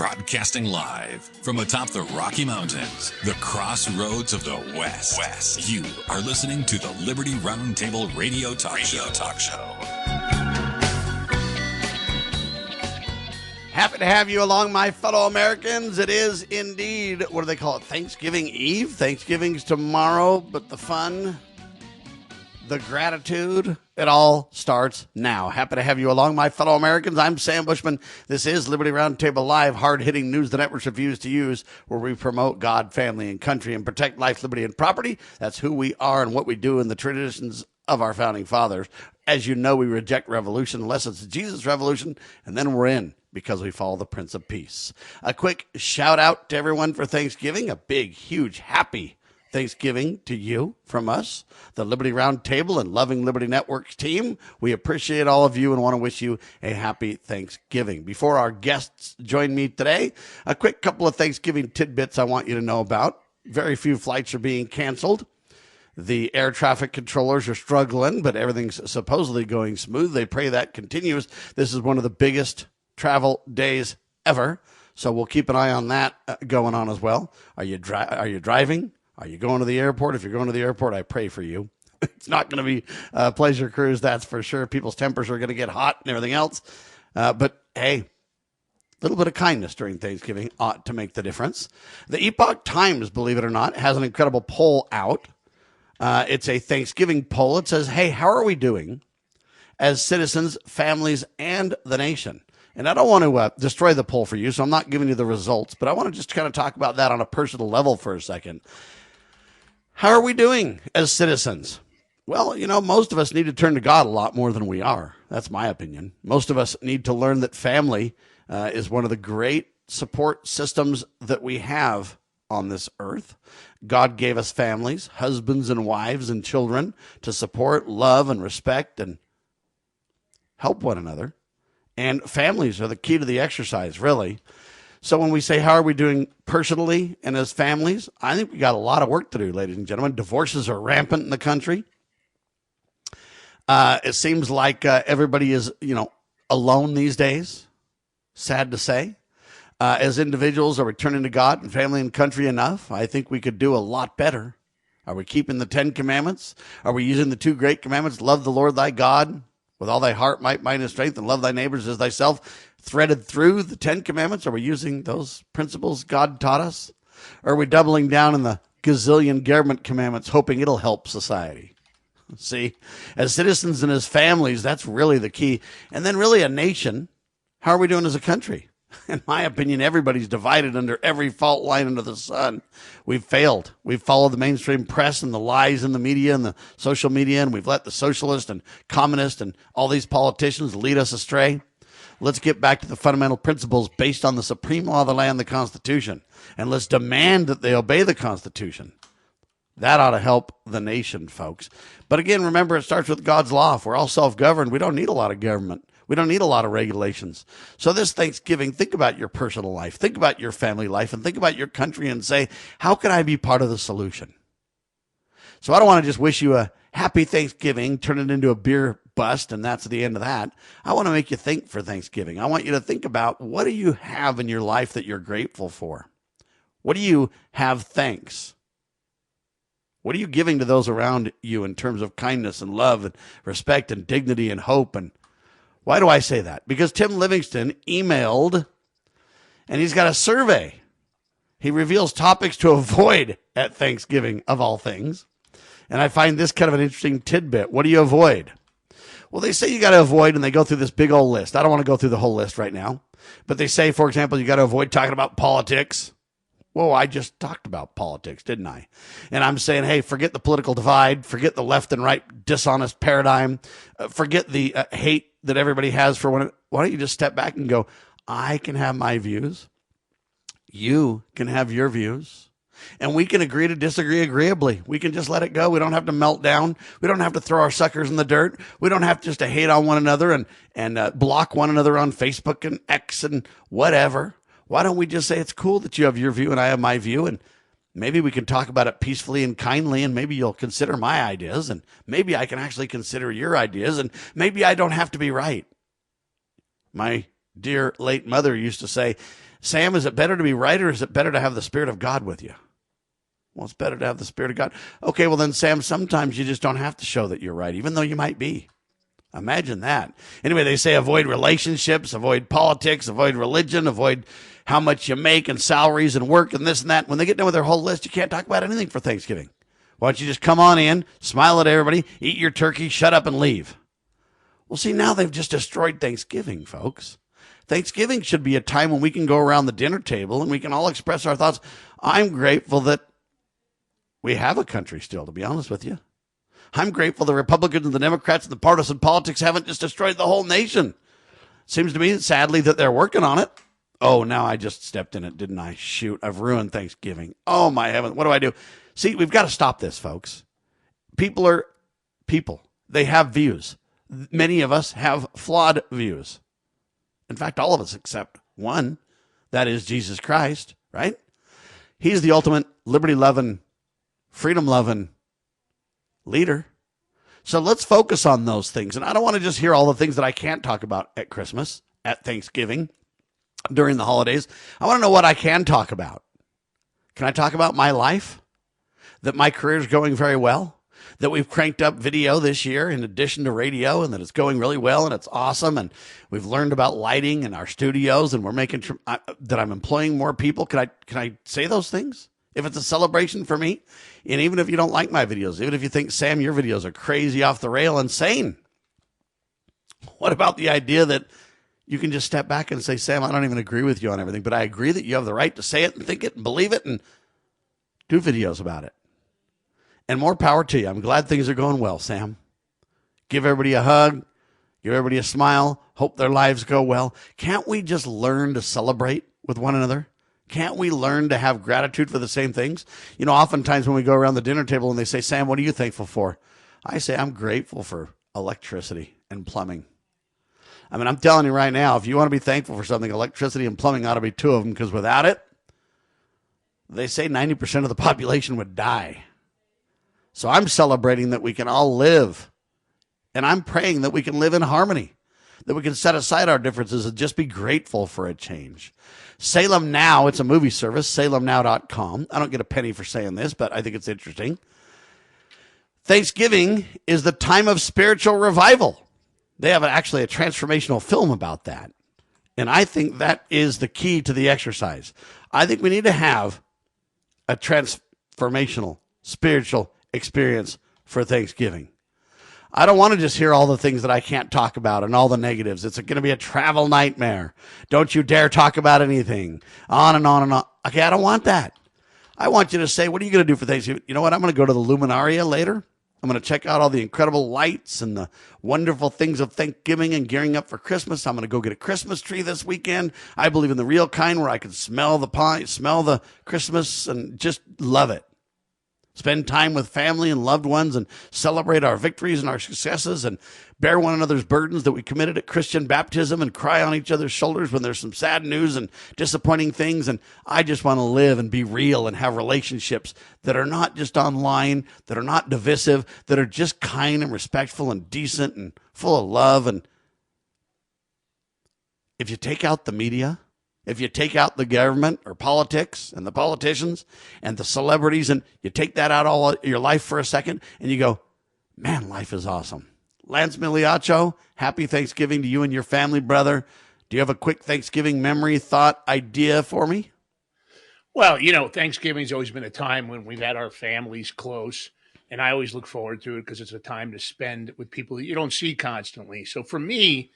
Broadcasting live from atop the Rocky Mountains, the crossroads of the West. You are listening to the Liberty RoundTable Radio Talk Show. Happy to have you along, my fellow Americans. It is indeed, what do they call it, Thanksgiving Eve? Thanksgiving's tomorrow, but the fun, the gratitude, it all starts now. Happy to have you along, my fellow Americans. I'm Sam Bushman. This is Liberty RoundTable Live, hard-hitting news the networks refuse to use, where we promote God, family, and country and protect life, liberty, and property. That's who we are and what we do in the traditions of our founding fathers. As you know, we reject revolution unless it's Jesus' revolution, and then we're in because we follow the Prince of Peace. A quick shout out to everyone for Thanksgiving. A big, huge, happy Thanksgiving to you from us, the Liberty Roundtable and Loving Liberty Networks team. We appreciate all of you and want to wish you a happy Thanksgiving. Before our guests join me today, a quick couple of Thanksgiving tidbits I want you to know about. Very few flights are being canceled. The air traffic controllers are struggling, but everything's supposedly going smooth. They pray that continues. This is one of the biggest travel days ever, so we'll keep an eye on that going on as well. Are you driving? Are you going to the airport? If you're going to the airport, I pray for you. It's not going to be a pleasure cruise, that's for sure. People's tempers are going to get hot and everything else. But hey, a little bit of kindness during Thanksgiving ought to make the difference. The Epoch Times, believe it or not, has an incredible poll out. It's a Thanksgiving poll. It says, hey, how are we doing as citizens, families, and the nation? And I don't want to destroy the poll for you, so I'm not giving you the results, but I want to just kind of talk about that on a personal level for a second. How are we doing as citizens? Well, you know, most of us need to turn to God a lot more than we are. That's my opinion. Most of us need to learn that family is one of the great support systems that we have on this earth. God gave us families, husbands and wives and children to support, love, and respect and help one another. And families are the key to the exercise, really. So when we say, how are we doing personally and as families? I think we got a lot of work to do, ladies and gentlemen. Divorces are rampant in the country. It seems like everybody is, alone these days. Sad to say. As individuals, are we turning to God and family and country enough? I think we could do a lot better. Are we keeping the 10 commandments? Are we using the 2 great commandments? Love the Lord thy God with all thy heart, might, mind, and strength, and love thy neighbors as thyself, threaded through the 10 commandments? Are we using those principles God taught us? Or are we doubling down in the gazillion government commandments, hoping it'll help society? See, as citizens and as families, that's really the key. And then really a nation, how are we doing as a country? In my opinion, everybody's divided under every fault line under the sun. We've failed. We've followed the mainstream press and the lies in the media and the social media, and we've let the socialist and communist and all these politicians lead us astray. Let's get back to the fundamental principles based on the supreme law of the land, the Constitution, and let's demand that they obey the Constitution. That ought to help the nation, folks. But again, remember, it starts with God's law. If we're all self-governed, we don't need a lot of government. We don't need a lot of regulations. So this Thanksgiving, think about your personal life, think about your family life, and think about your country and say, how can I be part of the solution? So I don't want to just wish you a happy Thanksgiving, turn it into a beer bust, and that's the end of that. I want to make you think for Thanksgiving. I want you to think about, what do you have in your life that you're grateful for? What do you have thanks? What are you giving to those around you in terms of kindness and love and respect and dignity and hope? And why do I say that? Because Tim Livingston emailed, and he's got a survey. He reveals topics to avoid at Thanksgiving, of all things. And I find this kind of an interesting tidbit. What do you avoid? Well, they say you got to avoid, and they go through this big old list. I don't want to go through the whole list right now. But they say, for example, you got to avoid talking about politics. Whoa, I just talked about politics, didn't I? And I'm saying, hey, forget the political divide. Forget the left and right dishonest paradigm. Forget the hate that everybody has for one. Why don't you just step back and go, I can have my views. You can have your views. And we can agree to disagree agreeably. We can just let it go. We don't have to melt down. We don't have to throw our suckers in the dirt. We don't have just to hate on one another and block one another on Facebook and X and whatever. Why don't we just say, it's cool that you have your view and I have my view, and maybe we can talk about it peacefully and kindly, and maybe you'll consider my ideas, and maybe I can actually consider your ideas, and maybe I don't have to be right. My dear late mother used to say, Sam, is it better to be right or is it better to have the Spirit of God with you? Well, it's better to have the Spirit of God. Okay, well then, Sam, sometimes you just don't have to show that you're right, even though you might be. Imagine that. Anyway, they say avoid relationships, avoid politics, avoid religion, avoid how much you make and salaries and work and this and that. When they get done with their whole list, you can't talk about anything for Thanksgiving. Why don't you just come on in, smile at everybody, eat your turkey, shut up and leave? Well, see, now they've just destroyed Thanksgiving, folks. Thanksgiving should be a time when we can go around the dinner table and we can all express our thoughts. I'm grateful that we have a country still, to be honest with you. I'm grateful the Republicans and the Democrats and the partisan politics haven't just destroyed the whole nation. Seems to me, sadly, that they're working on it. Oh, now I just stepped in it, didn't I? Shoot, I've ruined Thanksgiving. Oh, my heavens, what do I do? See, we've got to stop this, folks. People are people. They have views. Many of us have flawed views. In fact, all of us except one, that is Jesus Christ, right? He's the ultimate liberty-loving, freedom-loving leader. So let's focus on those things. And I don't want to just hear all the things that I can't talk about at Christmas, at Thanksgiving, during the holidays. I want to know what I can talk about. Can I talk about my life? That my career is going very well? That we've cranked up video this year in addition to radio, and that it's going really well and it's awesome, and we've learned about lighting in our studios, and we're making that I'm employing more people. Can I say those things? If it's a celebration for me, and even if you don't like my videos, even if you think, Sam, your videos are crazy, off the rail, insane, what about the idea that you can just step back and say, Sam, I don't even agree with you on everything, but I agree that you have the right to say it and think it and believe it and do videos about it. And more power to you. I'm glad things are going well, Sam. Give everybody a hug. Give everybody a smile. Hope their lives go well. Can't we just learn to celebrate with one another? Can't we learn to have gratitude for the same things? You know, oftentimes when we go around the dinner table and they say, Sam, what are you thankful for? I say, I'm grateful for electricity and plumbing. I mean, I'm telling you right now, if you want to be thankful for something, electricity and plumbing ought to be two of them, because without it, they say 90% of the population would die. So I'm celebrating that we can all live. And I'm praying that we can live in harmony, that we can set aside our differences and just be grateful for a change. Salem Now, it's a movie service, salemnow.com. I don't get a penny for saying this, but I think it's interesting. Thanksgiving is the time of spiritual revival. They have actually a transformational film about that. And I think that is the key to the exercise. I think we need to have a transformational spiritual experience for Thanksgiving. I don't want to just hear all the things that I can't talk about and all the negatives. It's going to be a travel nightmare. Don't you dare talk about anything. On and on and on. Okay, I don't want that. I want you to say, what are you going to do for Thanksgiving? You know what? I'm going to go to the Luminaria later. I'm going to check out all the incredible lights and the wonderful things of Thanksgiving and gearing up for Christmas. I'm going to go get a Christmas tree this weekend. I believe in the real kind where I can smell the pie, smell the Christmas, and just love it. Spend time with family and loved ones and celebrate our victories and our successes and bear one another's burdens that we committed at Christian baptism and cry on each other's shoulders when there's some sad news and disappointing things. And I just want to live and be real and have relationships that are not just online, that are not divisive, that are just kind and respectful and decent and full of love. And if you take out the media, if you take out the government or politics and the politicians and the celebrities and you take that out all your life for a second and you go, man, life is awesome. Lance Migliaccio, happy Thanksgiving to you and your family, brother. Do you have a quick Thanksgiving memory, thought, idea for me? Well, you know, Thanksgiving's always been a time when we've had our families close, and I always look forward to it because it's a time to spend with people that you don't see constantly. So for me,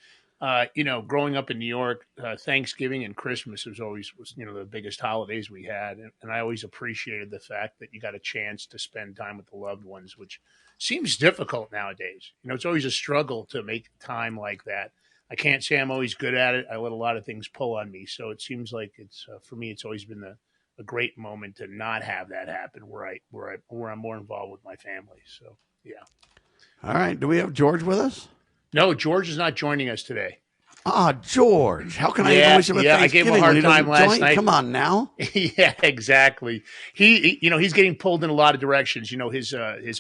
you know, growing up in New York, Thanksgiving and Christmas was the biggest holidays we had. And I always appreciated the fact that you got a chance to spend time with the loved ones, which seems difficult nowadays. You know, it's always a struggle to make time like that. I can't say I'm always good at it. I let a lot of things pull on me. So it seems like it's, for me, it's always been a great moment to not have that happen where I'm more involved with my family. So, yeah. All right. Do we have George with us? No, George is not joining us today. George. How can I even wish him a Thanksgiving? I gave him a hard time last night. Come on now. Yeah, exactly. He's getting pulled in a lot of directions. You know, his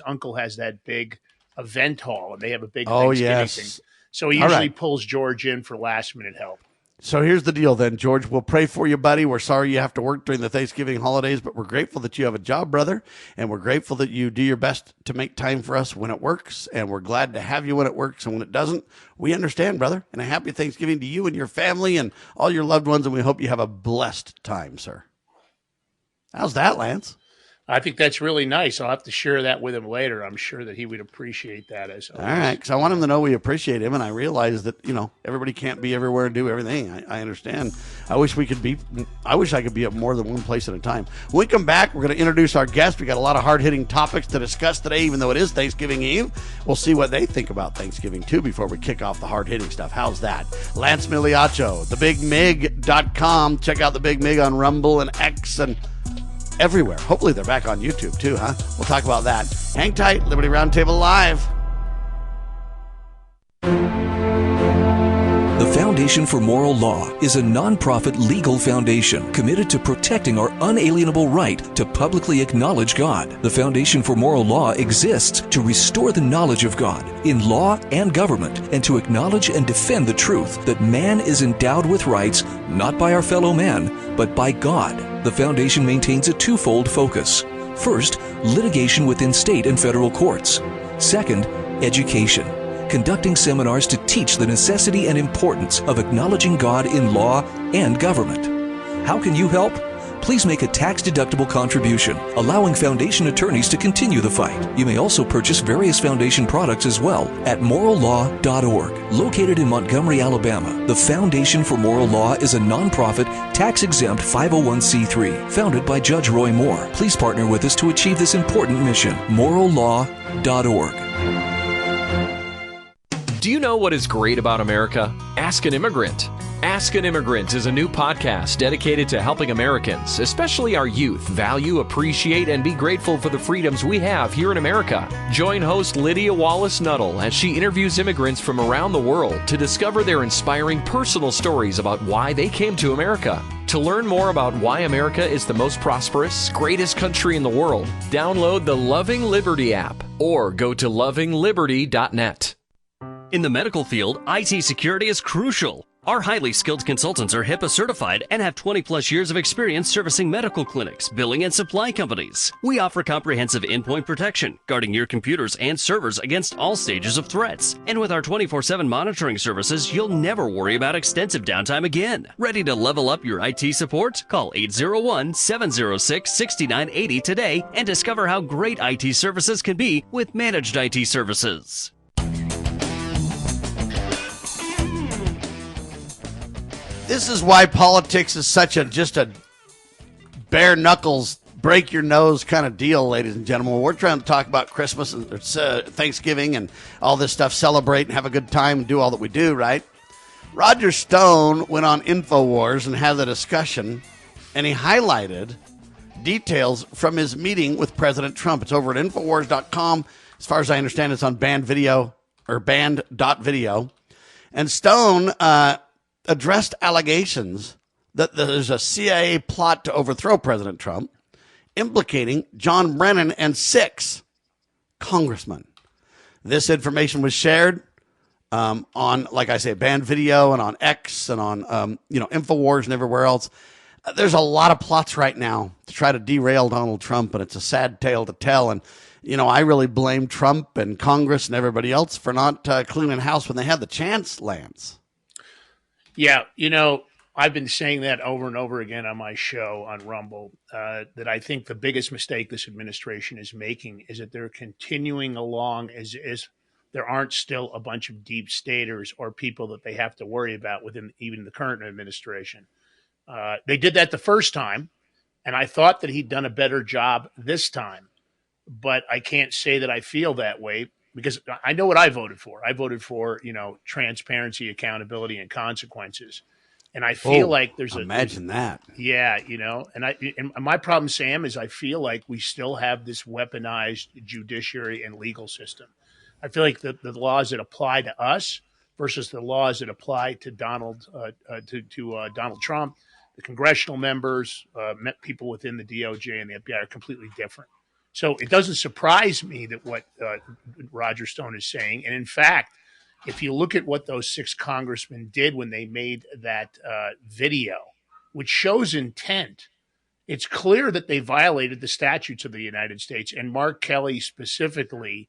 uncle has that big event hall, and they have a big Thanksgiving thing. So he usually pulls George in for last minute help. So here's the deal then, George. We'll pray for you, buddy. We're sorry you have to work during the Thanksgiving holidays, but we're grateful that you have a job, brother. And we're grateful that you do your best to make time for us when it works. And we're glad to have you when it works. And when it doesn't, we understand, brother. And a happy Thanksgiving to you and your family and all your loved ones. And we hope you have a blessed time, sir. How's that, Lance? I think that's really nice. I'll have to share that with him later. I'm sure that he would appreciate that. As always. All right, because I want him to know we appreciate him, and I realize that everybody can't be everywhere and do everything. I understand. I wish I could be at more than one place at a time. When we come back, we're going to introduce our guest. We got a lot of hard hitting topics to discuss today, even though it is Thanksgiving Eve. We'll see what they think about Thanksgiving too before we kick off the hard hitting stuff. How's that? Lance Migliaccio, thebigmig.com. Check out the Big Mig on Rumble and X and everywhere. Hopefully they're back on YouTube too, huh? We'll talk about that. Hang tight. Liberty Roundtable Live. The Foundation for Moral Law is a nonprofit legal foundation committed to protecting our unalienable right to publicly acknowledge God. The Foundation for Moral Law exists to restore the knowledge of God in law and government and to acknowledge and defend the truth that man is endowed with rights not by our fellow man, but by God. The Foundation maintains a twofold focus. First, litigation within state and federal courts. Second, education, conducting seminars to teach the necessity and importance of acknowledging God in law and government. How can you help? Please make a tax-deductible contribution, allowing Foundation attorneys to continue the fight. You may also purchase various Foundation products as well at morallaw.org. Located in Montgomery, Alabama, the Foundation for Moral Law is a nonprofit, tax-exempt 501c3 founded by Judge Roy Moore. Please partner with us to achieve this important mission. morallaw.org. Do you know what is great about America? Ask an Immigrant. Ask an Immigrant is a new podcast dedicated to helping Americans, especially our youth, value, appreciate, and be grateful for the freedoms we have here in America. Join host Lydia Wallace-Nuttall as she interviews immigrants from around the world to discover their inspiring personal stories about why they came to America. To learn more about why America is the most prosperous, greatest country in the world, download the Loving Liberty app or go to lovingliberty.net. In the medical field, IT security is crucial. Our highly skilled consultants are HIPAA certified and have 20-plus years of experience servicing medical clinics, billing, and supply companies. We offer comprehensive endpoint protection, guarding your computers and servers against all stages of threats. And with our 24/7 monitoring services, you'll never worry about extensive downtime again. Ready to level up your IT support? Call 801-706-6980 today and discover how great IT services can be with managed IT services. This is why politics is such just a bare knuckles, break your nose kind of deal, ladies and gentlemen. We're trying to talk about Christmas and Thanksgiving and all this stuff, celebrate and have a good time and do all that we do, right? Roger Stone went on InfoWars and had a discussion, and he highlighted details from his meeting with President Trump. It's over at Infowars.com. As far as I understand, it's on band.video. And Stone addressed allegations that there's a CIA plot to overthrow President Trump, implicating John Brennan and 6 congressmen. This information was shared on, like I say, Band Video and on X and on, InfoWars and everywhere else. There's a lot of plots right now to try to derail Donald Trump, and it's a sad tale to tell. And, I really blame Trump and Congress and everybody else for not cleaning house when they had the chance, Lance. Yeah, I've been saying that over and over again on my show on Rumble, that I think the biggest mistake this administration is making is that they're continuing along as there aren't still a bunch of deep staters or people that they have to worry about within even the current administration. They did that the first time, and I thought that he'd done a better job this time, but I can't say that I feel that way. Because I know what I voted for. I voted for, transparency, accountability, and consequences. And I feel like there's imagine that. Yeah, and my problem, Sam, is I feel like we still have this weaponized judiciary and legal system. I feel like the laws that apply to us versus the laws that apply to Donald Trump, the congressional members, people within the DOJ and the FBI are completely different. So it doesn't surprise me that what Roger Stone is saying. And in fact, if you look at what those 6 congressmen did when they made that video, which shows intent, it's clear that they violated the statutes of the United States. And Mark Kelly specifically,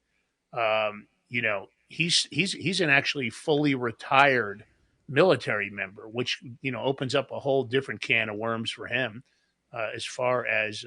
he's an actually fully retired military member, which, opens up a whole different can of worms for him as far as,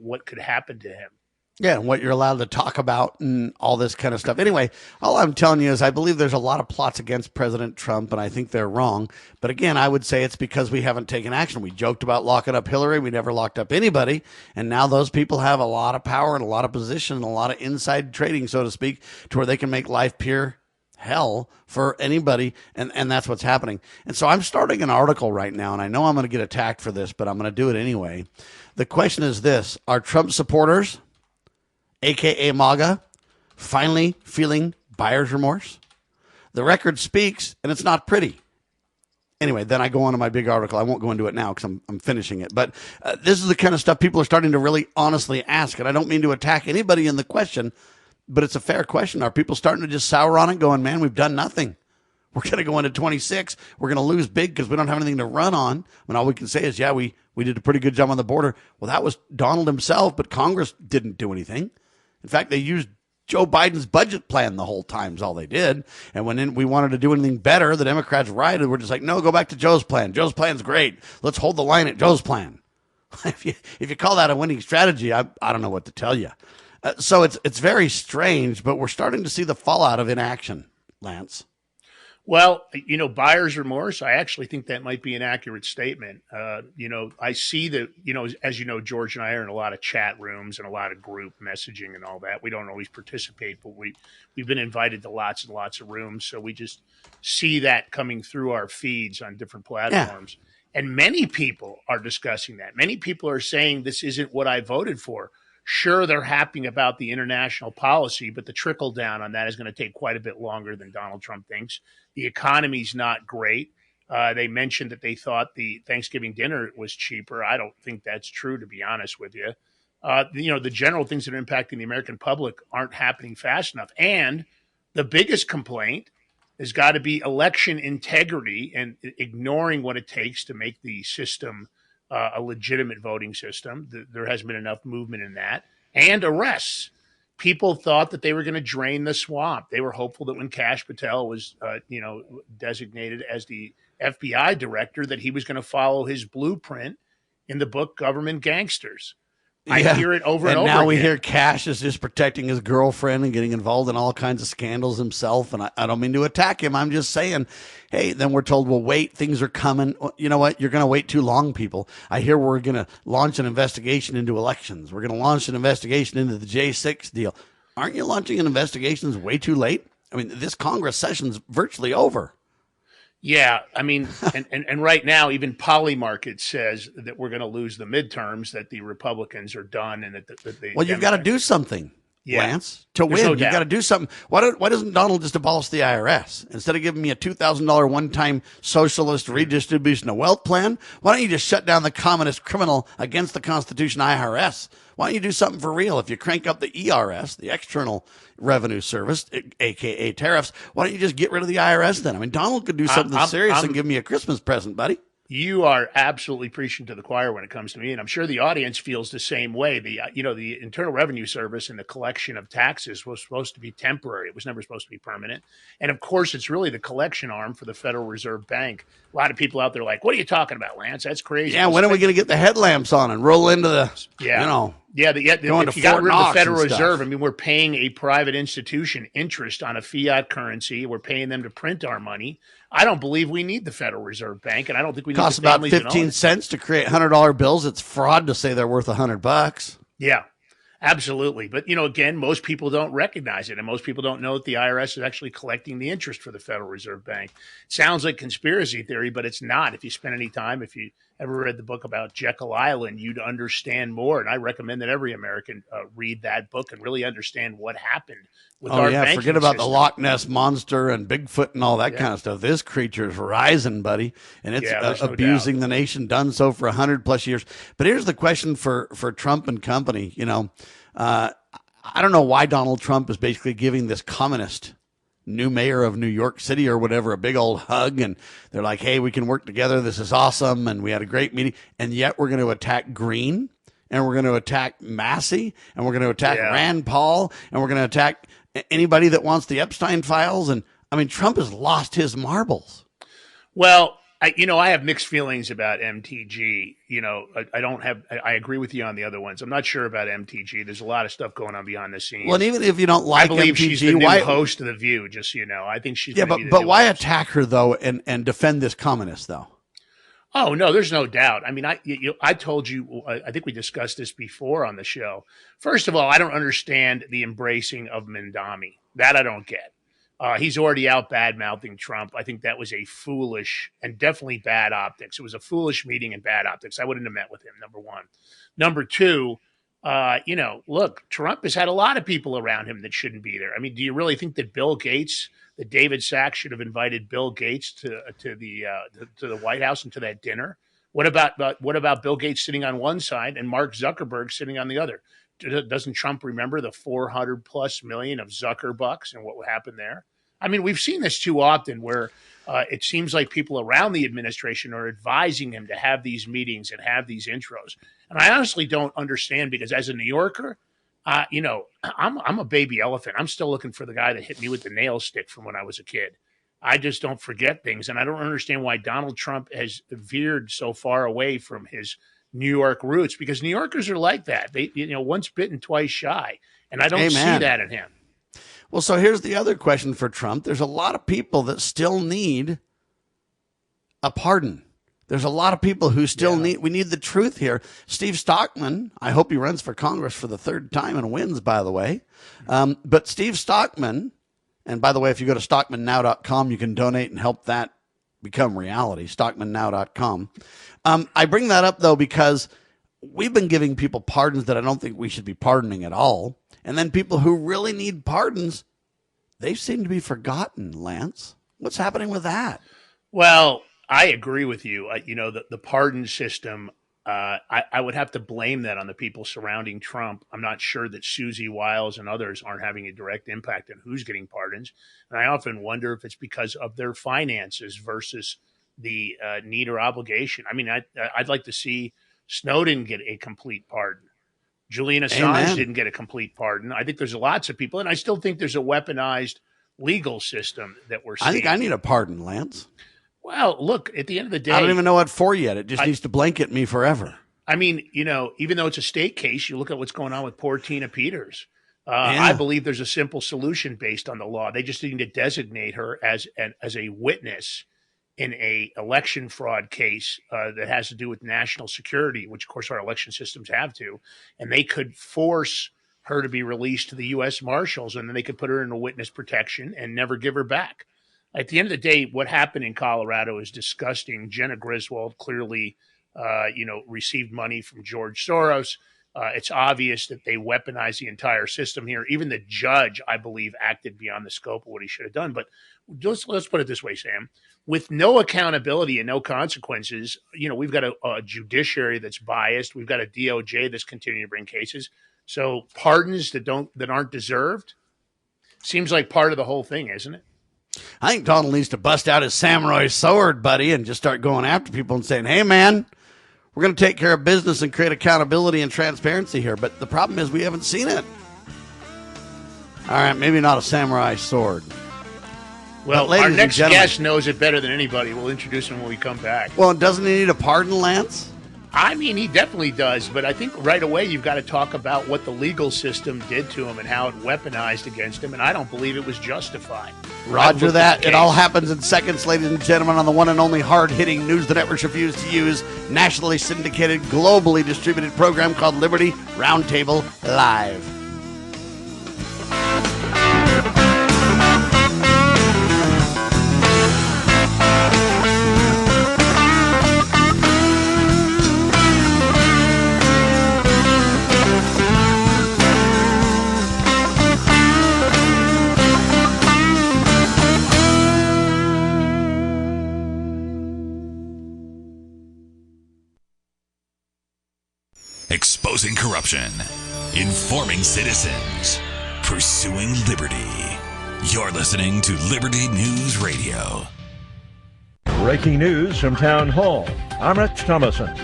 what could happen to him. Yeah, and what you're allowed to talk about and all this kind of stuff. Anyway, all I'm telling you is I believe there's a lot of plots against President Trump, and I think they're wrong. But again, I would say it's because we haven't taken action. We joked about locking up Hillary. We never locked up anybody. And now those people have a lot of power and a lot of position and a lot of inside trading, so to speak, to where they can make life pure hell for anybody. And that's what's happening. And so I'm starting an article right now, and I know I'm going to get attacked for this, but I'm going to do it anyway. The question is this: are Trump supporters, AKA MAGA, finally feeling buyer's remorse? The record speaks, and it's not pretty. Anyway, then I go on to my big article. I won't go into it now because I'm finishing it. But this is the kind of stuff people are starting to really honestly ask. And I don't mean to attack anybody in the question, but it's a fair question. Are people starting to just sour on it, going, man, we've done nothing? We're going to go into 26. We're going to lose big because we don't have anything to run on. I mean, all we can say is, yeah, we did a pretty good job on the border. Well, that was Donald himself, but Congress didn't do anything. In fact, they used Joe Biden's budget plan the whole time is all they did. And when we wanted to do anything better, the Democrats rioted. We're just like, no, go back to Joe's plan. Joe's plan's great. Let's hold the line at Joe's plan. If you call that a winning strategy, I don't know what to tell you. So it's very strange, but we're starting to see the fallout of inaction, Lance. Well, buyer's remorse, I actually think that might be an accurate statement. I see that, as you know, George and I are in a lot of chat rooms and a lot of group messaging and all that. We don't always participate, but we've been invited to lots and lots of rooms. So we just see that coming through our feeds on different platforms. Yeah. And many people are discussing that. Many people are saying this isn't what I voted for. Sure, they're happy about the international policy, but the trickle down on that is going to take quite a bit longer than Donald Trump thinks. The economy's not great. They mentioned that they thought the Thanksgiving dinner was cheaper. I don't think that's true, to be honest with you. The general things that are impacting the American public aren't happening fast enough. And the biggest complaint has got to be election integrity and ignoring what it takes to make the system a legitimate voting system. There hasn't been enough movement in that. And arrests. People thought that they were going to drain the swamp. They were hopeful that when Kash Patel was, designated as the FBI director, that he was going to follow his blueprint in the book Government Gangsters. I hear it over and over again. And now we again. hear Kash is just protecting his girlfriend and getting involved in all kinds of scandals himself. And I don't mean to attack him. I'm just saying, hey, then we're told, well, wait, things are coming. Well, you know what? You're going to wait too long, people. I hear we're going to launch an investigation into elections. We're going to launch an investigation into the J6 deal. Aren't you launching an investigation way too late? I mean, this Congress session's virtually over. Yeah, I mean, and right now, even Polymarket says that we're going to lose the midterms, that the Republicans are done, and that the well, you've got to do something, Lance, to win. You've got to do something. Why doesn't Donald just abolish the IRS instead of giving me a $2,000 one-time socialist redistribution of wealth plan? Why don't you just shut down the communist criminal against the Constitution IRS? Why don't you do something for real? If you crank up the ERS, the External Revenue Service, a.k.a. tariffs, why don't you just get rid of the IRS then? I mean, Donald could do something serious and give me a Christmas present, buddy. You are absolutely preaching to the choir when it comes to me, and I'm sure the audience feels the same way. The Internal Revenue Service and the collection of taxes was supposed to be temporary. It was never supposed to be permanent. And of course, it's really the collection arm for the Federal Reserve Bank. A lot of people out there are like, what are you talking about, Lance? That's crazy. Yeah, when are we going to get the headlamps on and roll into the, if you got rid of the Federal Reserve, I mean, we're paying a private institution interest on a fiat currency. We're paying them to print our money. I don't believe we need the Federal Reserve Bank, and I don't think we need costs about 15 cents to create $100 bills. It's fraud to say they're worth $100. Yeah, absolutely. But, again, most people don't recognize it, and most people don't know that the IRS is actually collecting the interest for the Federal Reserve Bank. It sounds like conspiracy theory, but it's not. If you spend any time, if you ever read the book about Jekyll Island, you'd understand more. And I recommend that every American read that book and really understand what happened with our banking forget about system. The Loch Ness Monster and Bigfoot and all that kind of stuff. This creature's rising, buddy, and it's abusing the nation, done so for 100+ years. But here's the question for Trump and company. I don't know why Donald Trump is basically giving this communist new mayor of New York City or whatever, a big old hug, and they're like, hey, we can work together. This is awesome. And we had a great meeting. And yet we're going to attack Green, and we're going to attack Massey, and we're going to attack Rand Paul, and we're going to attack anybody that wants the Epstein files. And I mean, Trump has lost his marbles. Well, I have mixed feelings about MTG. I agree with you on the other ones. I'm not sure about MTG. There's a lot of stuff going on behind the scenes. Well, and even if you don't like I believe MTG, she's the new host of The View, just so you know. I think she's but why attack her, though, and defend this communist, though? Oh, no, there's no doubt. I mean, I told you, I think we discussed this before on the show. First of all, I don't understand the embracing of Mandami. That I don't get. He's already out bad-mouthing Trump. I think that was a foolish and definitely bad optics. It was a foolish meeting and bad optics. I wouldn't have met with him, number one. Number two, look, Trump has had a lot of people around him that shouldn't be there. I mean, do you really think that that David Sachs should have invited Bill Gates to the White House and to that dinner? What about Bill Gates sitting on one side and Mark Zuckerberg sitting on the other? Doesn't Trump remember the 400+ million of Zuckerbucks and what happened there? I mean, we've seen this too often where it seems like people around the administration are advising him to have these meetings and have these intros. And I honestly don't understand, because as a New Yorker, I'm a baby elephant. I'm still looking for the guy that hit me with the nail stick from when I was a kid. I just don't forget things. And I don't understand why Donald Trump has veered so far away from his New York roots, because New Yorkers are like that. They, once bitten, twice shy. And I don't see that in him. Well, so here's the other question for Trump. There's a lot of people that still need a pardon. There's a lot of people who still we need the truth here. Steve Stockman, I hope he runs for Congress for the third time and wins, by the way. But Steve Stockman, and by the way, if you go to stockmannow.com, you can donate and help that become reality, stockmannow.com. I bring that up, though, because we've been giving people pardons that I don't think we should be pardoning at all. And then people who really need pardons, they seem to be forgotten, Lance. What's happening with that? Well, I agree with you. The pardon system, I would have to blame that on the people surrounding Trump. I'm not sure that Susie Wiles and others aren't having a direct impact on who's getting pardons. And I often wonder if it's because of their finances versus the need or obligation. I mean, I'd like to see Snowden get a complete pardon. Julian Assange didn't get a complete pardon. I think there's lots of people, and I still think there's a weaponized legal system that we're seeing. I think I need a pardon, Lance. Well, look, at the end of the day, I don't even know what for yet. It just needs to blanket me forever. I mean, even though it's a state case, you look at what's going on with poor Tina Peters. I believe there's a simple solution based on the law. They just need to designate her as a witness in a election fraud case that has to do with national security, which of course our election systems have to, and they could force her to be released to the U.S. Marshals, and then they could put her in a witness protection and never give her back. At the end of the day, what happened in Colorado is disgusting. Jenna Griswold clearly, received money from George Soros. It's obvious that they weaponized the entire system here. Even the judge, I believe, acted beyond the scope of what he should have done. But let's put it this way, Sam. With no accountability and no consequences, we've got a judiciary that's biased. We've got a DOJ that's continuing to bring cases. So pardons that aren't deserved seems like part of the whole thing, isn't it? I think Donald needs to bust out his samurai sword, buddy, and just start going after people and saying, hey, man, we're going to take care of business and create accountability and transparency here. But the problem is we haven't seen it. All right, maybe not a samurai sword. Well, our next guest knows it better than anybody. We'll introduce him when we come back. Well, doesn't he need a pardon, Lance? I mean, he definitely does. But I think right away you've got to talk about what the legal system did to him and how it weaponized against him. And I don't believe it was justified. Roger that. It all happens in seconds, ladies and gentlemen, on the one and only hard-hitting news the networks refuse to use, nationally syndicated, globally distributed program called Liberty RoundTable Live. Exposing corruption, informing citizens, pursuing liberty. You're listening to Liberty News Radio. Breaking news from Town Hall. I'm Rich Thomason.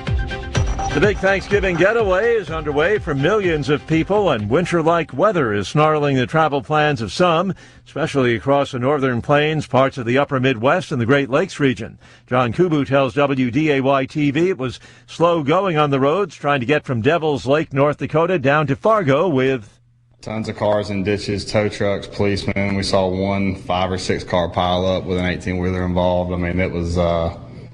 The big Thanksgiving getaway is underway for millions of people, and winter-like weather is snarling the travel plans of some, especially across the northern plains, parts of the upper Midwest, and the Great Lakes region. John Kubu tells WDAY-TV it was slow going on the roads, trying to get from Devil's Lake, North Dakota, down to Fargo with tons of cars in ditches, tow trucks, policemen. We saw one 5 or 6 car pile up with an 18-wheeler involved. I mean, it was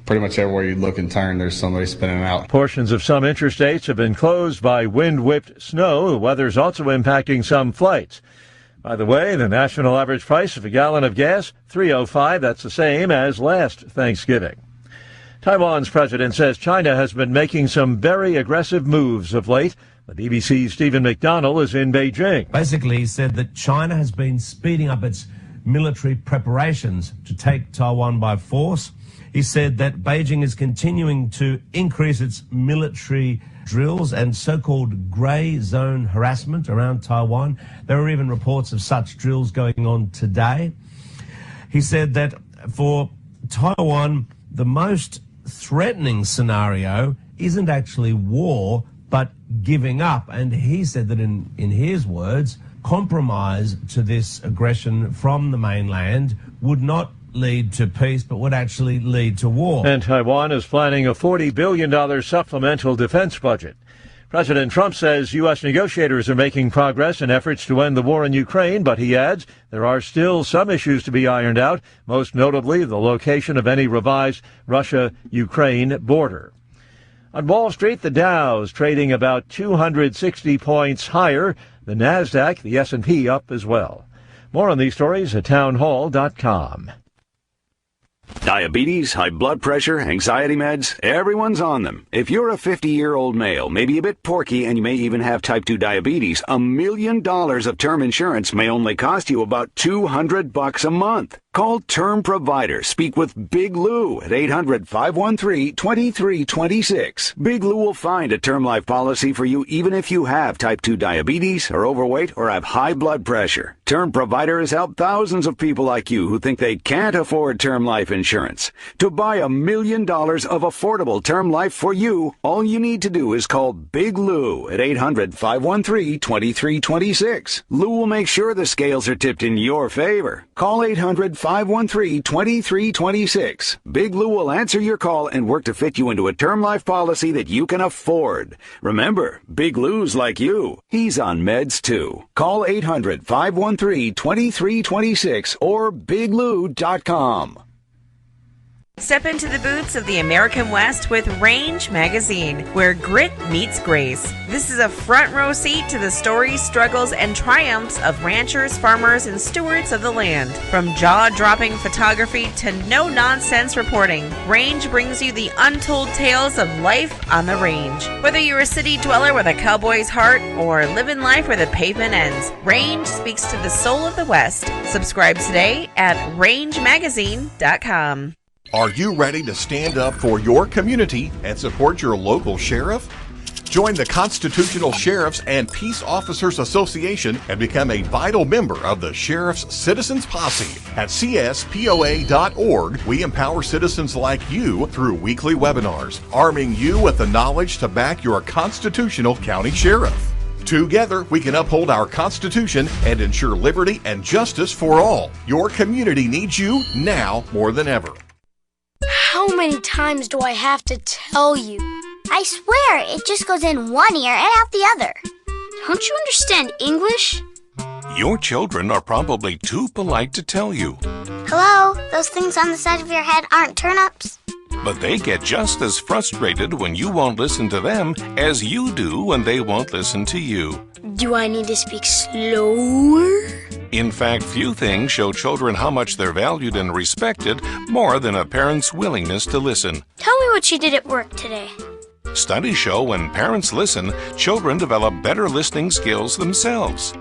pretty much everywhere you look and turn, there's somebody spinning out. Portions of some interstates have been closed by wind-whipped snow. The weather's also impacting some flights. By the way, the national average price of a gallon of gas, $3.05. That's the same as last Thanksgiving. Taiwan's president says China has been making some very aggressive moves of late. The BBC's Stephen McDonnell is in Beijing. Basically, he said that China has been speeding up its military preparations to take Taiwan by force. He said that Beijing is continuing to increase its military drills and so-called grey zone harassment around Taiwan. There are even reports of such drills going on today. He said that for Taiwan, the most threatening scenario isn't actually war, but giving up. And he said that in his words, compromise to this aggression from the mainland would not lead to peace, but would actually lead to war. And Taiwan is planning a $40 billion supplemental defense budget. President Trump says U.S. negotiators are making progress in efforts to end the war in Ukraine, but he adds there are still some issues to be ironed out, most notably the location of any revised Russia-Ukraine border. On Wall Street, the Dow is trading about 260 points higher. The NASDAQ, the S&P up as well. More on these stories at townhall.com. Diabetes, high blood pressure, anxiety meds, everyone's on them. If you're a 50-year-old male, maybe a bit porky, and you may even have type 2 diabetes, $1 million of term insurance may only cost you about $200 a month. Call Term Provider. Speak with Big Lou at 800-513-2326. Big Lou will find a term life policy for you even if you have type 2 diabetes, are overweight, or have high blood pressure. Term Provider has helped thousands of people like you who think they can't afford term life insurance. To buy $1 million of affordable term life for you, all you need to do is call Big Lou at 800-513-2326. Lou will make sure the scales are tipped in your favor. Call 800-513-2326. Big Lou will answer your call and work to fit you into a term life policy that you can afford. Remember, Big Lou's like you. He's on meds too. Call 800-513-2326 or biglou.com. Step into the boots of the American West with Range Magazine, where grit meets grace. This is a front row seat to the stories, struggles, and triumphs of ranchers, farmers, and stewards of the land. From jaw-dropping photography to no-nonsense reporting, Range brings you the untold tales of life on the range. Whether you're a city dweller with a cowboy's heart or living life where the pavement ends, Range speaks to the soul of the West. Subscribe today at rangemagazine.com. Are you ready to stand up for your community and support your local sheriff? Join the Constitutional Sheriffs and Peace Officers Association and become a vital member of the Sheriff's Citizens Posse. At cspoa.org, we empower citizens like you through weekly webinars, arming you with the knowledge to back your constitutional county sheriff. Together, we can uphold our Constitution and ensure liberty and justice for all. Your community needs you now more than ever. How many times do I have to tell you? I swear, it just goes in one ear and out the other. Don't you understand English? Your children are probably too polite to tell you. Hello? Those things on the side of your head aren't turnips? But they get just as frustrated when you won't listen to them as you do when they won't listen to you. Do I need to speak slower? In fact, few things show children how much they're valued and respected more than a parent's willingness to listen. Tell me what you did at work today. Studies show when parents listen, children develop better listening skills themselves.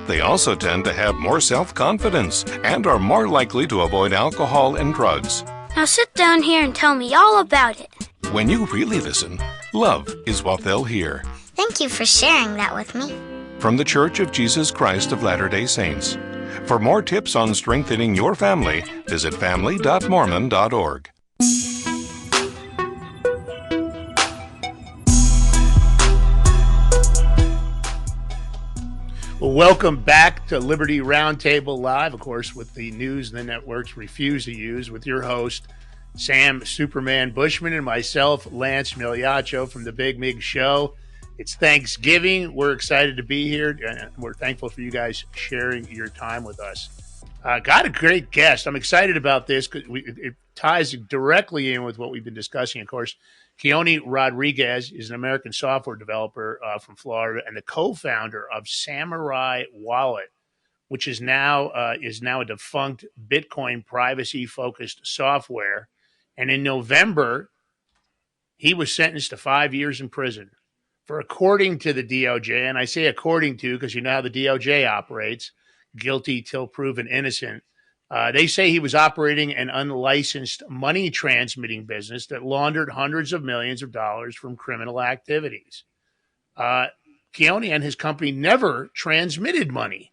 They also tend to have more self-confidence and are more likely to avoid alcohol and drugs. Now sit down here and tell me all about it. When you really listen, love is what they'll hear. Thank you for sharing that with me. From the Church of Jesus Christ of Latter-day Saints. For more tips on strengthening your family, visit family.mormon.org. Well, welcome back to Liberty Roundtable Live, of course, with the news the networks refuse to use, with your host, Sam Superman Bushman, and myself, Lance Migliaccio from the Big Mig Show. It's Thanksgiving. We're excited to be here, and we're thankful for you guys sharing your time with us. Got a great guest. I'm excited about this because it ties directly in with what we've been discussing. Of course, Keonne Rodriguez is an American software developer from Florida and the co-founder of Samurai Wallet, which is now a defunct Bitcoin privacy-focused software. And in November, he was sentenced to 5 years in prison for, according to the DOJ, and I say according to because you know how the DOJ operates, guilty till proven innocent. They say he was operating an unlicensed money transmitting business that laundered hundreds of millions of dollars from criminal activities. Keonne and his company never transmitted money.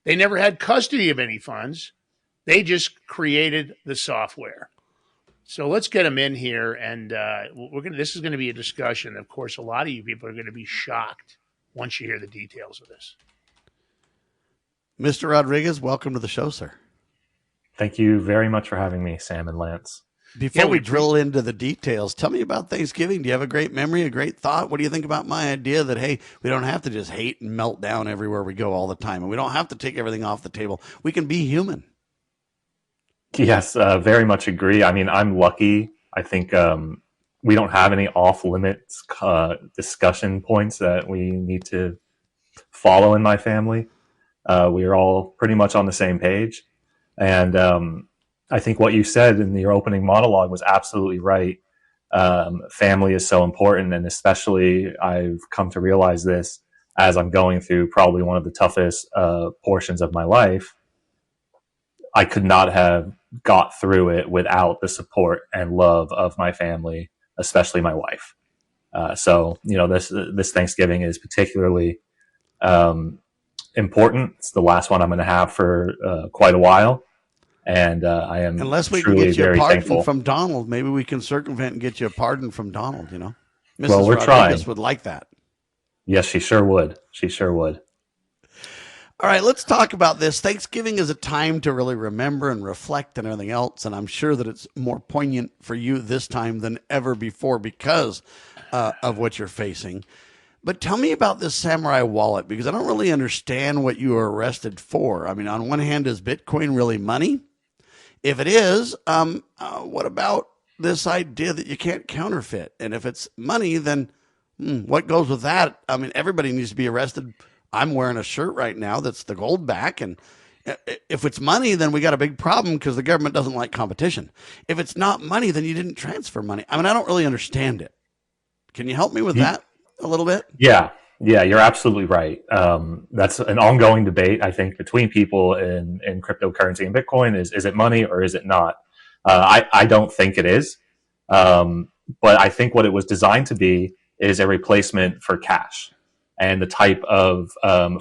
They never had custody of any funds. They just created the software. So let's get him in here, and this is going to be a discussion. Of course, a lot of you people are going to be shocked once you hear the details of this. Mr. Rodriguez, welcome to the show, sir. Thank you very much for having me, Sam and Lance. Before we drill into the details, tell me about Thanksgiving. Do you have a great memory, a great thought? What do you think about my idea that, hey, we don't have to just hate and melt down everywhere we go all the time, and we don't have to take everything off the table. We can be human. Yes, very much agree. I mean, I'm lucky. I think we don't have any off-limits discussion points that we need to follow in my family. We are all pretty much on the same page. And I think what you said in your opening monologue was absolutely right. Family is so important, and especially I've come to realize this as I'm going through probably one of the toughest portions of my life. I could not have got through it without the support and love of my family, especially my wife. So, you know, this Thanksgiving is particularly important. It's the last one I'm going to have for quite a while. And I am unless we truly can get you a pardon thankful. from Donald, maybe we can circumvent and get you a pardon from Donald. You know, Mrs. Well, we're Rodriguez trying. would like that. Yes, she sure would. She sure would. All right, let's talk about this. Thanksgiving is a time to really remember and reflect and everything else, and I'm sure that it's more poignant for you this time than ever before because of what you're facing. But tell me about this Samurai Wallet, because I don't really understand what you were arrested for. I mean, on one hand, is Bitcoin really money? If it is, what about this idea that you can't counterfeit? And if it's money, then what goes with that? I mean, everybody needs to be arrested. I'm wearing a shirt right now that's the gold back. And if it's money, then we got a big problem because the government doesn't like competition. If it's not money, then you didn't transfer money. I mean, I don't really understand it. Can you help me with that a little bit? Yeah, you're absolutely right. That's an ongoing debate, I think, between people in cryptocurrency and Bitcoin. Is it money or is it not? I don't think it is. But I think what it was designed to be is a replacement for cash and the type of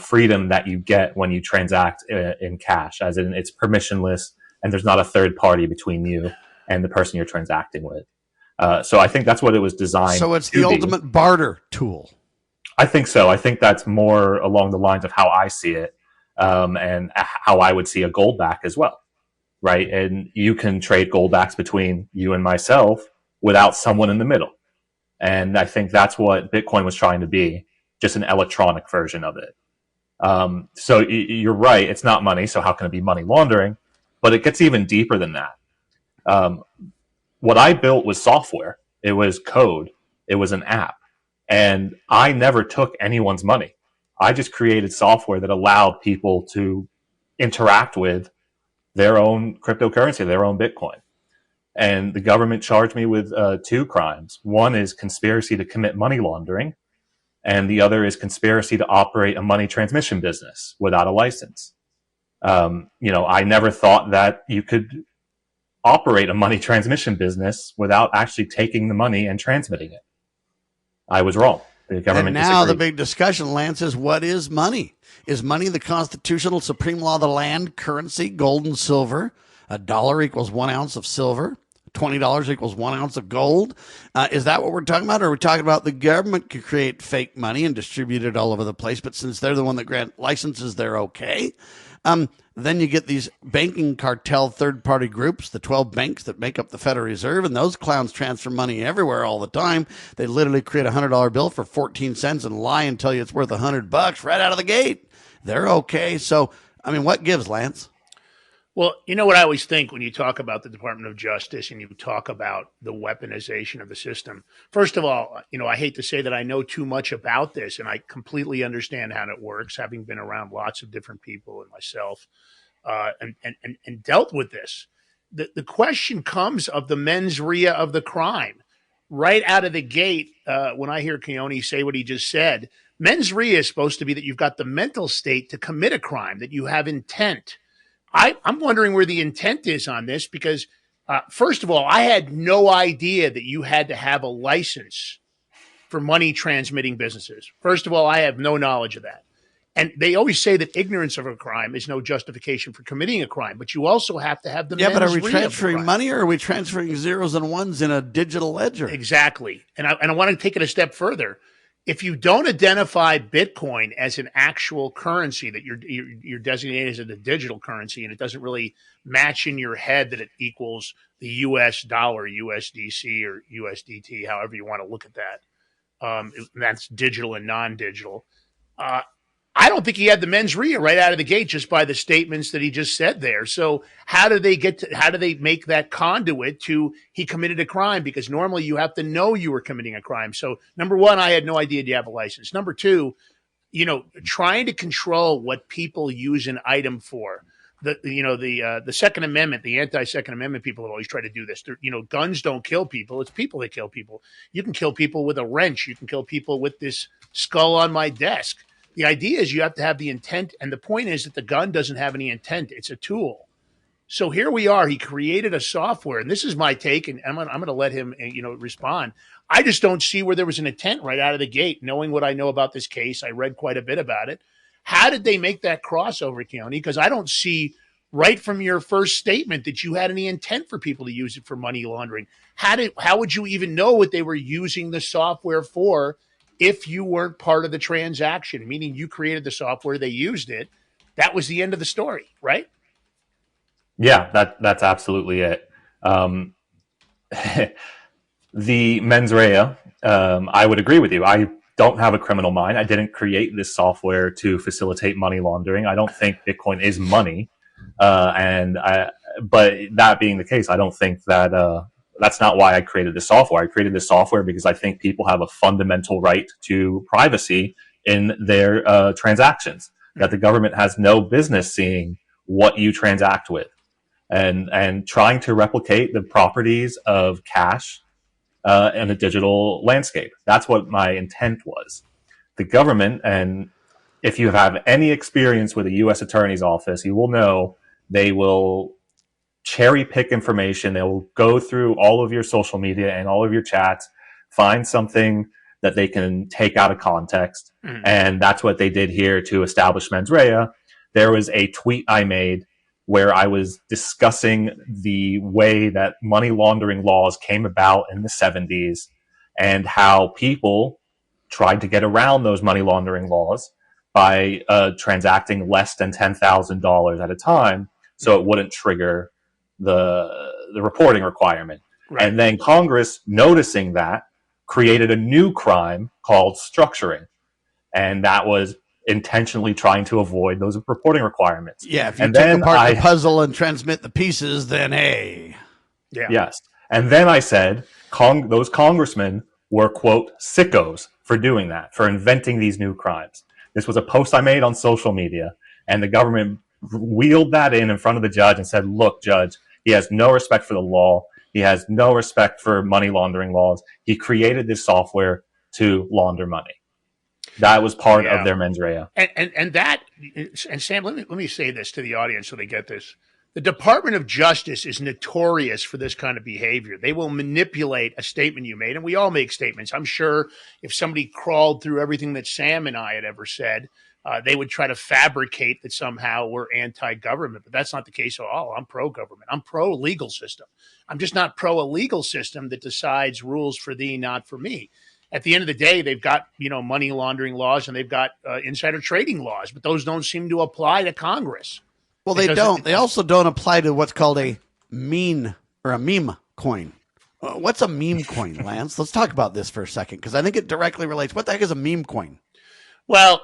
freedom that you get when you transact in cash, as in it's permissionless and there's not a third party between you and the person you're transacting with. So I think that's what it was designed. So it's to the be. ultimate barter tool. I think so. I think that's more along the lines of how I see it, and how I would see a gold back as well, right? And you can trade gold backs between you and myself without someone in the middle. And I think that's what Bitcoin was trying to be, just an electronic version of it. So you're right. It's not money. So how can it be money laundering? But it gets even deeper than that. What I built was software. It was code. It was an app. And I never took anyone's money. I just created software that allowed people to interact with their own cryptocurrency, their own Bitcoin. And the government charged me with 2 crimes. One is conspiracy to commit money laundering, and the other is conspiracy to operate a money transmission business without a license. I never thought that you could operate a money transmission business without actually taking the money and transmitting it. I was wrong. The government and now the disagreed. big discussion, Lance, is what is money? Is money the constitutional supreme law of the land, currency, gold and silver? $1 equals 1 ounce of silver. $20 equals 1 ounce of gold. Is that what we're talking about? Or are we talking about the government could create fake money and distribute it all over the place, but since they're the one that grant licenses, they're okay? Then you get these banking cartel third-party groups, the 12 banks that make up the Federal Reserve, and those clowns transfer money everywhere all the time. They literally create a $100 bill for 14 cents and lie and tell you it's worth $100 right out of the gate. They're okay. So, I mean, what gives, Lance? Well, you know what I always think when you talk about the Department of Justice and you talk about the weaponization of the system. First of all, you know, I hate to say that I know too much about this, and I completely understand how it works, having been around lots of different people and myself, and dealt with this. The question comes of the mens rea of the crime. Right out of the gate, when I hear Keonne say what he just said, mens rea is supposed to be that you've got the mental state to commit a crime, that you have intent. I'm wondering where the intent is on this because, first of all, I had no idea that you had to have a license for money transmitting businesses. First of all, I have no knowledge of that. And they always say that ignorance of a crime is no justification for committing a crime, but you also have to have the Yeah, but are we mens rea of the transferring crime. money or are we transferring zeros and ones in a digital ledger? Exactly. And I want to take it a step further. If you don't identify Bitcoin as an actual currency that you're designated as a digital currency, and it doesn't really match in your head that it equals the U.S. dollar, USDC or USDT, however you want to look at that, that's digital and non-digital. I don't think he had the mens rea right out of the gate just by the statements that he just said there. So how do they make that conduit to he committed a crime? Because normally you have to know you were committing a crime. So number one, I had no idea you have a license. Number two, you know, trying to control what people use an item for. The Second Amendment, the anti-Second Amendment people have always tried to do this. Guns don't kill people. It's people that kill people. You can kill people with a wrench. You can kill people with this skull on my desk. The idea is you have to have the intent, and the point is that the gun doesn't have any intent. It's a tool. So here we are. He created a software, and this is my take, and I'm going to let him, respond. I just don't see where there was an intent right out of the gate. Knowing what I know about this case, I read quite a bit about it. How did they make that crossover, Keonne? Because I don't see right from your first statement that you had any intent for people to use it for money laundering. How would you even know what they were using the software for? If you weren't part of the transaction, meaning you created the software, they used it, that was the end of the story, right? Yeah, that's absolutely it. The mens rea, I would agree with you. I don't have a criminal mind. I didn't create this software to facilitate money laundering. I don't think Bitcoin is money. But that being the case, I don't think that that's not why I created this software. I created this software because I think people have a fundamental right to privacy in their transactions, that the government has no business seeing what you transact with, and trying to replicate the properties of cash in a digital landscape. That's what my intent was. The government, and if you have any experience with a U.S. Attorney's Office, you will know they will cherry pick information. They will go through all of your social media and all of your chats, find something that they can take out of context. Mm-hmm. And that's what they did here to establish mens rea. There was a tweet I made where I was discussing the way that money laundering laws came about in the 70s and how people tried to get around those money laundering laws by transacting less than $10,000 at a time so it wouldn't trigger the reporting requirement. Right. And then Congress, noticing that, created a new crime called structuring. And that was intentionally trying to avoid those reporting requirements. Yeah, if you take apart the puzzle and transmit the pieces, then hey. Yeah. Yes. And then I said those congressmen were, quote, sickos for doing that, for inventing these new crimes. This was a post I made on social media, and the government wheeled that in front of the judge and said, look, judge, he has no respect for the law. He has no respect for money laundering laws. He created this software to launder money. That was part of their mens rea. And Sam, let me say this to the audience so they get this. The Department of Justice is notorious for this kind of behavior. They will manipulate a statement you made, and we all make statements. I'm sure if somebody crawled through everything that Sam and I had ever said, they would try to fabricate that somehow we're anti-government, but that's not the case at all. I'm pro-government. I'm pro-legal system. I'm just not pro a legal system that decides rules for thee, not for me. At the end of the day, they've got, money laundering laws and they've got insider trading laws, but those don't seem to apply to Congress. Well, they don't. They also don't apply to what's called a meme or a meme coin. What's a meme coin, Lance? Let's talk about this for a second because I think it directly relates. What the heck is a meme coin? Well,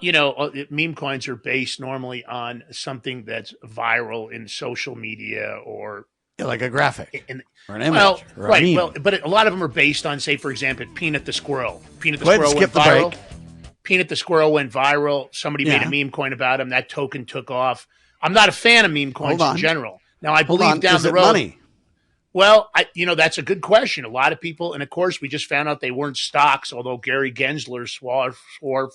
meme coins are based normally on something that's viral in social media or like a graphic or an image. Well, or right. A meme. Well, but a lot of them are based on, say, for example, Peanut the Squirrel. Peanut the Go ahead and Squirrel skip went the viral. break. Peanut the Squirrel went viral. Somebody made a meme coin about him. That token took off. I'm not a fan of meme coins in general. Now, I believe down is the it road. money? Well, that's a good question. A lot of people, and of course, we just found out they weren't stocks, although Gary Gensler swore for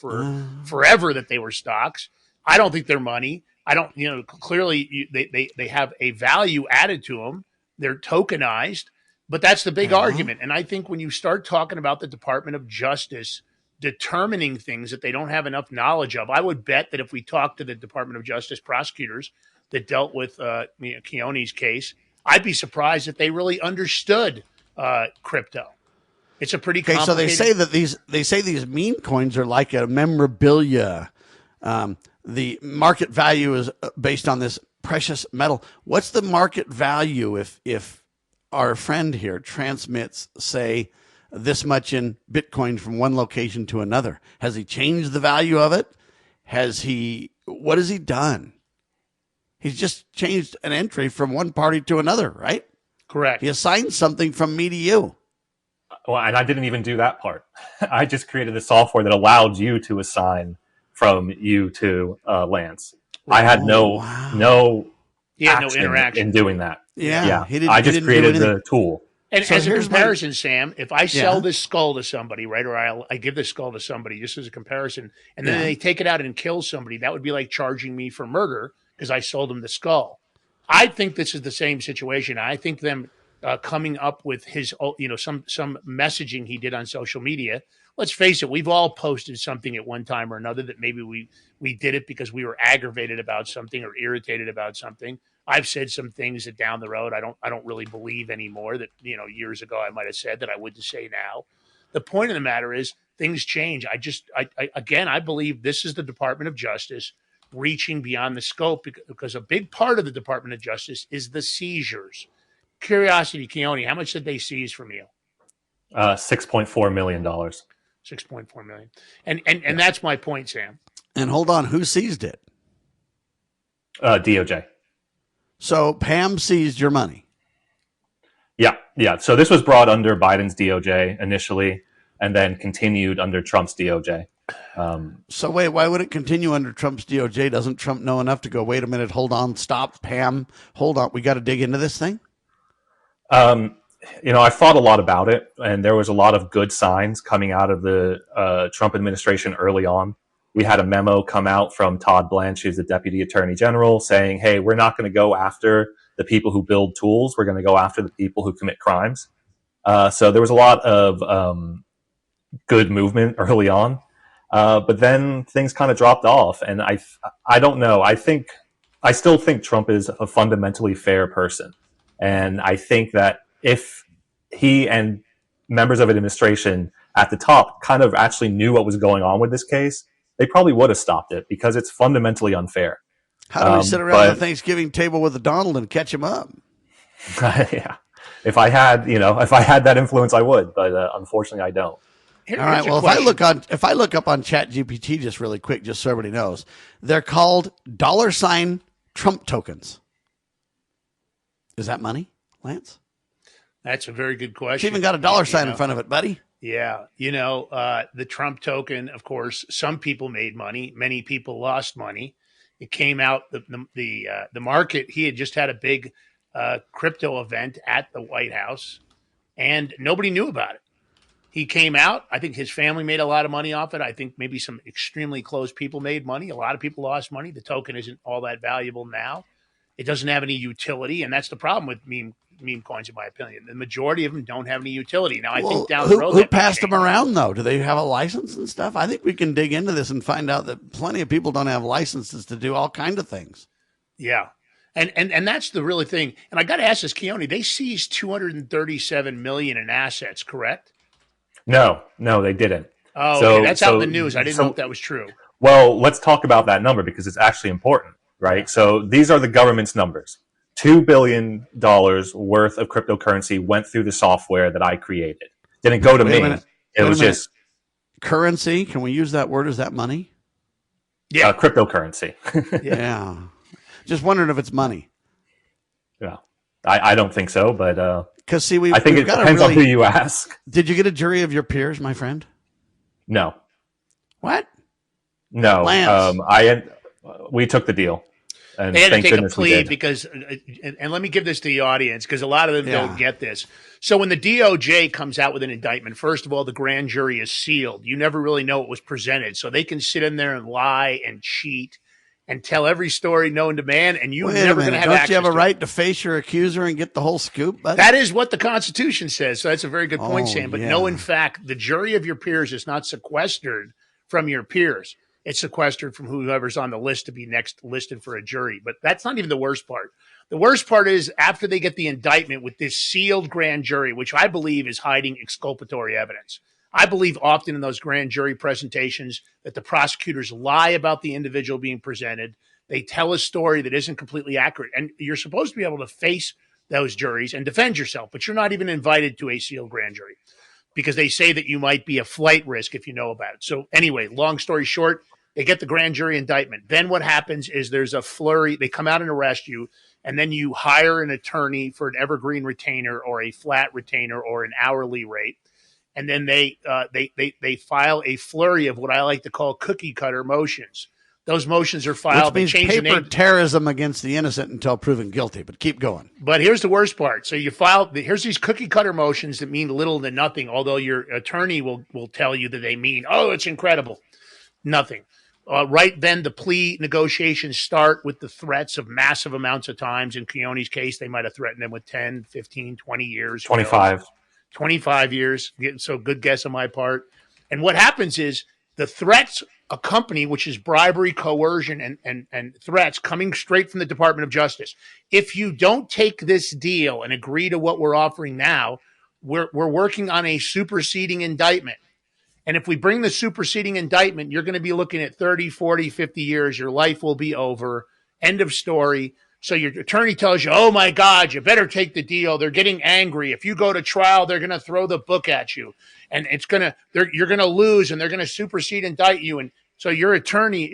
forever that they were stocks. I don't think they're money. I don't, clearly they have a value added to them. They're tokenized, but that's the big argument. And I think when you start talking about the Department of Justice determining things that they don't have enough knowledge of, I would bet that if we talk to the Department of Justice prosecutors that dealt with Keonne's case, I'd be surprised if they really understood crypto. It's a pretty complicated. So they say these meme coins are like a memorabilia. The market value is based on this precious metal. What's the market value if our friend here transmits, say, this much in Bitcoin from one location to another? Has he changed the value of it? What has he done? He's just changed an entry from one party to another, right? Correct. He assigned something from me to you. Well, and I didn't even do that part. I just created the software that allowed you to assign from you to Lance. I had no interaction in doing that. Yeah. I just created the tool. And so as a comparison, Sam, if I sell this skull to somebody, right, or I give this skull to somebody just as a comparison, and then they take it out and kill somebody, that would be like charging me for murder because I sold them the skull. I think this is the same situation. I think them coming up with his, some messaging he did on social media. Let's face it, we've all posted something at one time or another that maybe we did it because we were aggravated about something or irritated about something. I've said some things that down the road I don't really believe anymore that years ago I might have said that I wouldn't say now. The point of the matter is things change. I believe this is the Department of Justice reaching beyond the scope because a big part of the Department of Justice is the seizures. Curiosity, Keonne, how much did they seize from you? $6.4 million. $6.4 million. And that's my point, Sam. And hold on, who seized it? DOJ. So Pam seized your money. Yeah. So this was brought under Biden's DOJ initially, and then continued under Trump's DOJ. So wait, why would it continue under Trump's DOJ? Doesn't Trump know enough to go, wait a minute, hold on, stop, Pam, hold on, we got to dig into this thing? I thought a lot about it, and there was a lot of good signs coming out of the Trump administration early on. We had a memo come out from Todd Blanche, who's the Deputy Attorney General, saying, hey, we're not going to go after the people who build tools. We're going to go after the people who commit crimes. So there was a lot of good movement early on. But then things kind of dropped off. And I don't know. I still think Trump is a fundamentally fair person. And I think that if he and members of administration at the top kind of actually knew what was going on with this case, they probably would have stopped it because it's fundamentally unfair. How do we sit around the Thanksgiving table with a Donald and catch him up? Yeah. If I had that influence, I would, but unfortunately I don't. All right. Well, if I look up on ChatGPT just really quick, just so everybody knows, they're called $ Trump tokens. Is that money, Lance? That's a very good question. She even got a $ in front of it, buddy. Yeah. The Trump token, of course, some people made money. Many people lost money. It came out, the market, he had just had a big crypto event at the White House, and nobody knew about it. He came out. I think his family made a lot of money off it. I think maybe some extremely close people made money. A lot of people lost money. The token isn't all that valuable now. It doesn't have any utility, and that's the problem with meme coins, in my opinion. The majority of them don't have any utility. Now, I think down the road, who passed them around though? Do they have a license and stuff? I think we can dig into this and find out that plenty of people don't have licenses to do all kinds of things. Yeah. And that's the really thing. And I got to ask this, Keonne, they seized $237 million in assets, correct? No, they didn't. Oh, okay. That's out in the news. I didn't know if that was true. Well, let's talk about that number because it's actually important, right? So these are the government's numbers. $2 billion worth of cryptocurrency went through the software that I created. Didn't go to me. It was just currency. Can we use that word? Is that money? Yeah, cryptocurrency. Yeah. Just wondering if it's money. Yeah, I don't think so, but because see, I think it depends on who you ask. Did you get a jury of your peers, my friend? No. What? No. Lance. We took the deal. And they had to take a plea because, and let me give this to the audience because a lot of them don't get this. So when the DOJ comes out with an indictment, first of all, the grand jury is sealed. You never really know what was presented. So they can sit in there and lie and cheat and tell every story known to man, and you're never going to have access to it. Don't you have a right to face your accuser and get the whole scoop? Buddy? That is what the Constitution says. So that's a very good point, Sam. But no, in fact, the jury of your peers is not sequestered from your peers. It's sequestered from whoever's on the list to be next listed for a jury. But that's not even the worst part. The worst part is after they get the indictment with this sealed grand jury, which I believe is hiding exculpatory evidence. I believe often in those grand jury presentations that the prosecutors lie about the individual being presented. They tell a story that isn't completely accurate. And you're supposed to be able to face those juries and defend yourself, but you're not even invited to a sealed grand jury because they say that you might be a flight risk if you know about it. So anyway, long story short, they get the grand jury indictment. Then what happens is there's a flurry. They come out and arrest you, and then you hire an attorney for an evergreen retainer or a flat retainer or an hourly rate. And then they file a flurry of what I like to call cookie cutter motions. Those motions are filed. Which means paper terrorism against the innocent until proven guilty. But keep going. But here's the worst part. So you file. Here's these cookie cutter motions that mean little to nothing. Although your attorney will tell you that they mean, oh, it's incredible. Nothing. Right then, the plea negotiations start with the threats of massive amounts of times. In Keonne's case, they might have threatened him with 10, 15, 20 years. 25. 25 years. So good guess on my part. And what happens is the threats accompany, which is bribery, coercion, and threats coming straight from the Department of Justice. If you don't take this deal and agree to what we're offering now, we're working on a superseding indictment. And if we bring the superseding indictment, you're going to be looking at 30, 40, 50 years. Your life will be over. End of story. So your attorney tells you, oh, my God, you better take the deal. They're getting angry. If you go to trial, they're going to throw the book at you. And you're going to lose, and they're going to supersede indict you. And so your attorney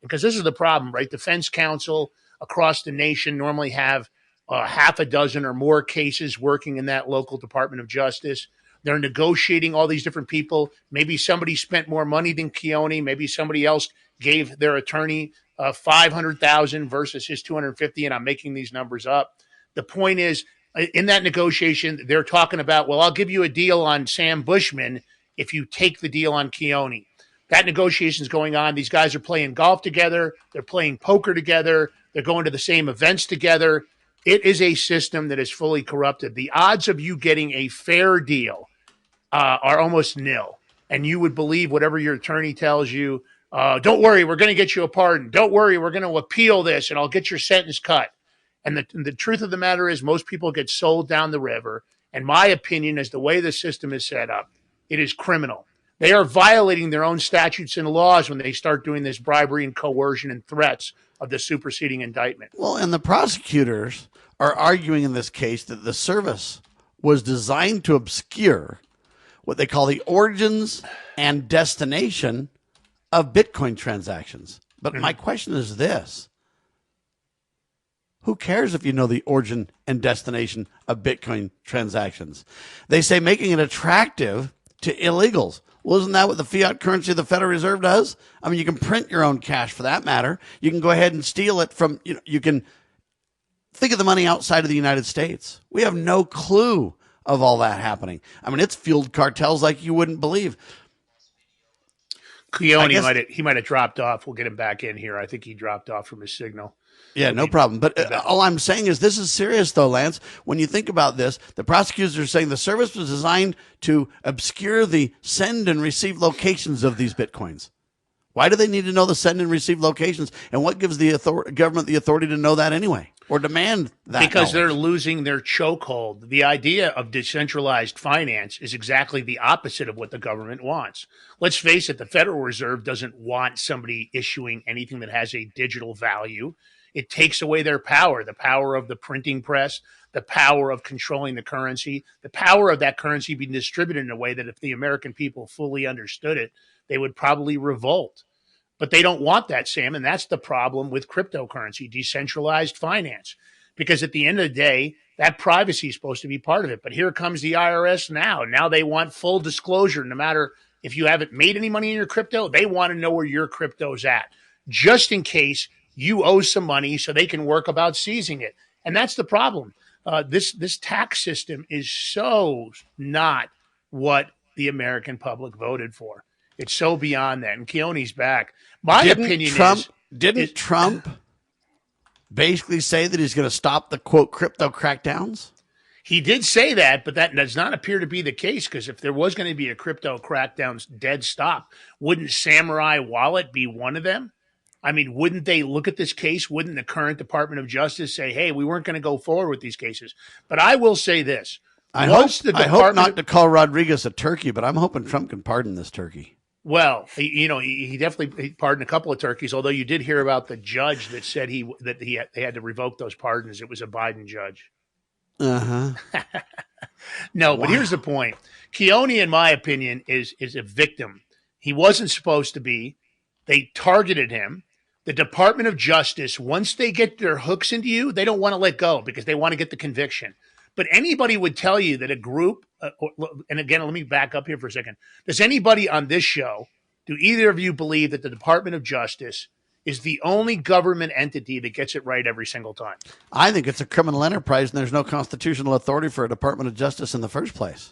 because this is the problem, right? Defense counsel across the nation normally have half a dozen or more cases working in that local Department of Justice. They're negotiating all these different people. Maybe somebody spent more money than Keonne. Maybe somebody else gave their attorney $500,000 versus his $250,000, and I'm making these numbers up. The point is, in that negotiation, they're talking about, well, I'll give you a deal on Sam Bushman if you take the deal on Keonne. That negotiation is going on. These guys are playing golf together. They're playing poker together. They're going to the same events together. It is a system that is fully corrupted. The odds of you getting a fair deal are almost nil. And you would believe whatever your attorney tells you. Don't worry, we're going to get you a pardon. Don't worry, we're going to appeal this and I'll get your sentence cut. And the truth of the matter is most people get sold down the river. And my opinion is the way the system is set up, it is criminal. They are violating their own statutes and laws when they start doing this bribery and coercion and threats of the superseding indictment. Well, and the prosecutors are arguing in this case that the service was designed to obscure what they call the origins and destination of Bitcoin transactions. But my question is this. Who cares if you know the origin and destination of Bitcoin transactions? They say making it attractive to illegals. Well, isn't that what the fiat currency of the Federal Reserve does? I mean, you can print your own cash for that matter. You can go ahead and steal it from, you can think of the money outside of the United States. We have no clue of all that happening. I mean, it's fueled cartels like you wouldn't believe. Keonne, he might have dropped off. We'll get him back in here. I think he dropped off from his signal. Yeah, no problem. But all I'm saying is this is serious, though, Lance. When you think about this, the prosecutors are saying the service was designed to obscure the send and receive locations of these Bitcoins. Why do they need to know the send and receive locations? And what gives the government the authority to know that anyway, or demand that? Because they're losing their chokehold. The idea of decentralized finance is exactly the opposite of what the government wants. Let's face it, the Federal Reserve doesn't want somebody issuing anything that has a digital value. It takes away their power, the power of the printing press, the power of controlling the currency, the power of that currency being distributed in a way that if the American people fully understood it, they would probably revolt. But they don't want that, Sam, and that's the problem with cryptocurrency, decentralized finance. Because at the end of the day, that privacy is supposed to be part of it. But here comes the IRS now. Now they want full disclosure. No matter if you haven't made any money in your crypto, they want to know where your crypto's at, just in case you owe some money so they can work about seizing it. And that's the problem. This tax system is so not what the American public voted for. It's so beyond that. And Keonne's back. My opinion is... Didn't Trump basically say that he's going to stop the, quote, crypto crackdowns? He did say that, but that does not appear to be the case, because if there was going to be a crypto crackdown dead stop, wouldn't Samurai Wallet be one of them? I mean, wouldn't they look at this case? Wouldn't the current Department of Justice say, hey, we weren't going to go forward with these cases? But I will say this. I hope not to call Rodriguez a turkey, but I'm hoping Trump can pardon this turkey. Well, he definitely pardoned a couple of turkeys, although you did hear about the judge that said they had to revoke those pardons. It was a Biden judge. Uh-huh. No, wow. But here's the point. Keonne, in my opinion, is a victim. He wasn't supposed to be. They targeted him. The Department of Justice, once they get their hooks into you, they don't want to let go because they want to get the conviction. But anybody would tell you that a group, and again, let me back up here for a second. Does anybody on this show, do either of you believe that the Department of Justice is the only government entity that gets it right every single time? I think it's a criminal enterprise, and there's no constitutional authority for a Department of Justice in the first place.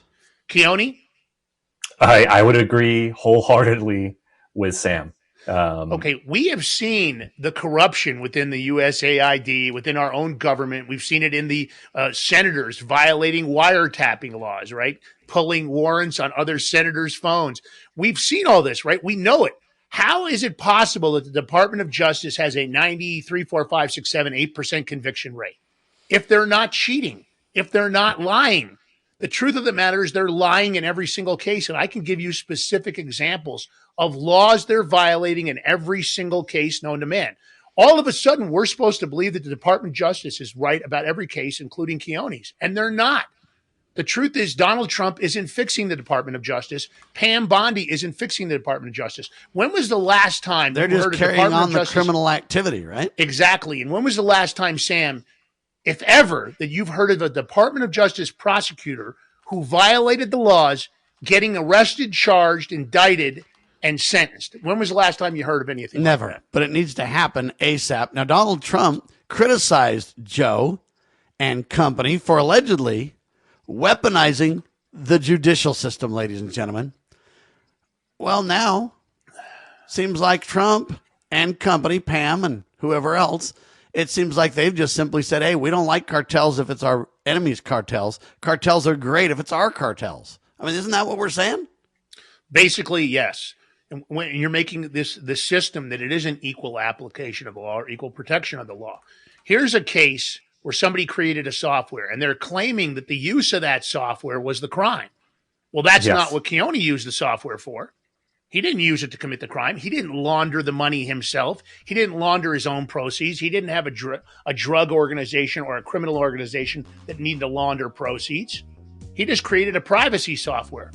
Keonne? I would agree wholeheartedly with Sam. Okay, we have seen the corruption within the USAID, within our own government. We've seen it in the senators violating wiretapping laws, right? Pulling warrants on other senators' phones. We've seen all this, right? We know it. How is it possible that the Department of Justice has a 93, 4, 5, 6, 7, 8% conviction rate? If they're not cheating, if they're not lying. The truth of the matter is they're lying in every single case, and I can give you specific examples of laws they're violating in every single case known to man. All of a sudden, we're supposed to believe that the Department of Justice is right about every case, including Keonne's, and they're not. The truth is Donald Trump isn't fixing the Department of Justice. Pam Bondi isn't fixing the Department of Justice. When was the last time they're just carrying on the criminal activity, right? Exactly. And when was the last time, Sam, if ever, that you've heard of a Department of Justice prosecutor who violated the laws getting arrested, charged, indicted, and sentenced? When was the last time you heard of anything Never, like that? But it needs to happen ASAP. Now, Donald Trump criticized Joe and company for allegedly weaponizing the judicial system, ladies and gentlemen. Well, now, seems like Trump and company, Pam and whoever else, it seems like they've just simply said, hey, we don't like cartels if it's our enemies' cartels. Cartels are great if it's our cartels. I mean, isn't that what we're saying? Basically, yes. And when you're making this system that it isn't equal application of the law or equal protection of the law. Here's a case where somebody created a software and they're claiming that the use of that software was the crime. Well, that's not what Keonne used the software for. He didn't use it to commit the crime. He didn't launder the money himself. He didn't launder his own proceeds. He didn't have a drug organization or a criminal organization that needed to launder proceeds. He just created a privacy software.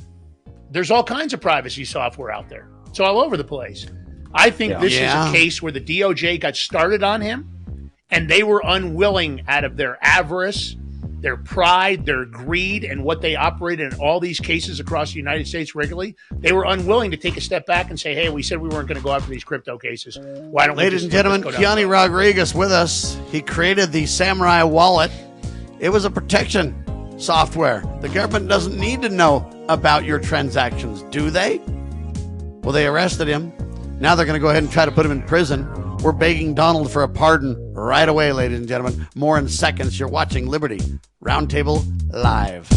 There's all kinds of privacy software out there. It's all over the place. I think this is a case where the DOJ got started on him and they were unwilling, out of their avarice, their pride, their greed, and what they operated in all these cases across the United States regularly. They were unwilling to take a step back and say, hey, we said we weren't going to go after these crypto cases. Why don't Ladies and gentlemen, Keonne Rodriguez with us. He created the Samurai Wallet. It was a protection software. The government doesn't need to know about your transactions, do they? Well, they arrested him. Now they're going to go ahead and try to put him in prison We're begging Donald for a pardon right away, ladies and gentlemen. More in seconds. You're watching Liberty Roundtable Live.